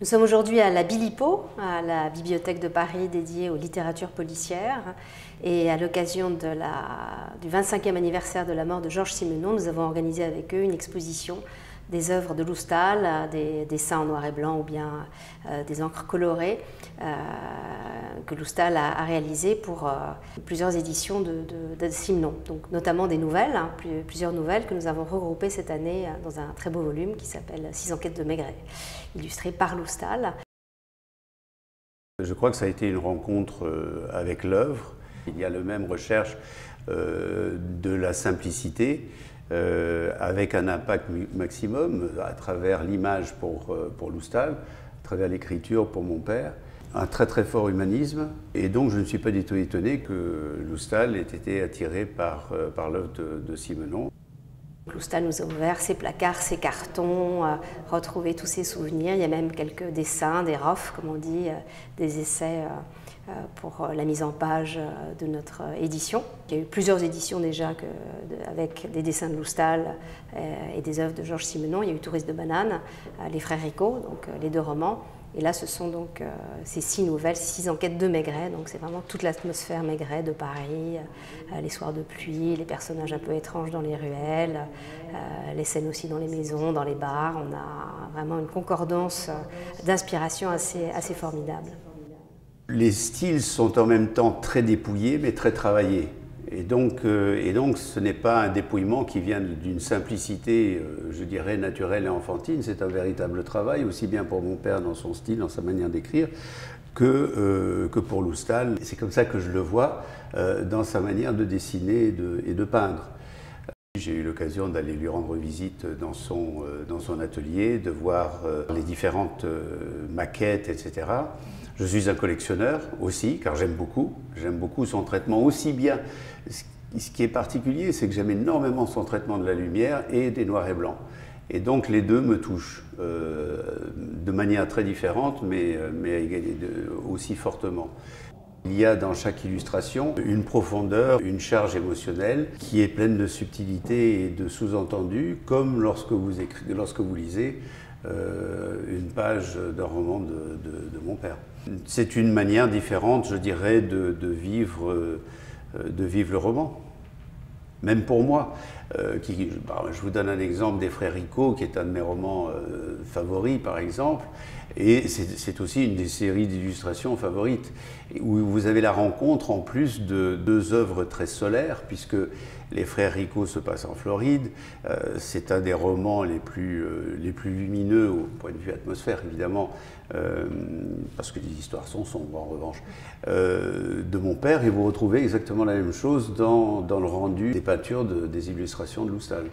Nous sommes aujourd'hui à la Bilipo, à la bibliothèque de Paris dédiée aux littératures policières. Et à l'occasion du 25e anniversaire de la mort de Georges Simenon, nous avons organisé avec eux une exposition des œuvres de Loustal, des dessins en noir et blanc ou bien des encres colorées que Loustal a réalisées pour plusieurs éditions de Simenon, donc notamment des nouvelles, plusieurs nouvelles que nous avons regroupées cette année dans un très beau volume qui s'appelle 6 enquêtes de Maigret, illustré par Loustal. Je crois que ça a été une rencontre avec l'œuvre. Il y a la même recherche de la simplicité, avec un impact maximum à travers l'image pour Loustal, à travers l'écriture pour mon père, un très très fort humanisme. Et donc je ne suis pas du tout étonné que Loustal ait été attiré par l'œuvre de Simenon. Loustal nous a ouvert ses placards, ses cartons, retrouvé tous ses souvenirs. Il y a même quelques dessins, des rofs, comme on dit, des essais pour la mise en page de notre édition. Il y a eu plusieurs éditions déjà avec des dessins de Loustal et des œuvres de Georges Simenon. Il y a eu Touristes de Banane, Les Frères Ricot, donc les deux romans. Et là, ce sont donc ces 6 nouvelles, 6 enquêtes de Maigret. Donc c'est vraiment toute l'atmosphère Maigret de Paris, les soirs de pluie, les personnages un peu étranges dans les ruelles, les scènes aussi dans les maisons, dans les bars. On a vraiment une concordance d'inspiration assez formidable. Les styles sont en même temps très dépouillés, mais très travaillés. Et donc ce n'est pas un dépouillement qui vient d'une simplicité, je dirais, naturelle et enfantine. C'est un véritable travail, aussi bien pour mon père dans son style, dans sa manière d'écrire, que pour Loustal. C'est comme ça que je le vois dans sa manière de dessiner et de peindre. J'ai eu l'occasion d'aller lui rendre visite dans son atelier, de voir les différentes maquettes, etc. Je suis un collectionneur aussi, car j'aime beaucoup son traitement aussi bien. Ce qui est particulier, c'est que j'aime énormément son traitement de la lumière et des noirs et blancs. Et donc les deux me touchent de manière très différente, mais aussi fortement. Il y a dans chaque illustration une profondeur, une charge émotionnelle qui est pleine de subtilité et de sous-entendus, comme lorsque vous lisez une page d'un roman de mon père. C'est une manière différente, je dirais, de vivre le roman. Même pour moi, je vous donne un exemple des Frères Ricot, qui est un de mes romans favoris, par exemple, et c'est aussi une des séries d'illustrations favorites, où vous avez la rencontre en plus de 2 œuvres très solaires, puisque les Frères Ricot se passent en Floride. C'est un des romans les plus lumineux au point de vue atmosphère, évidemment, parce que les histoires sont sombres en revanche, de mon père, et vous retrouvez exactement la même chose dans le rendu des peintures des illustrations de Loustal.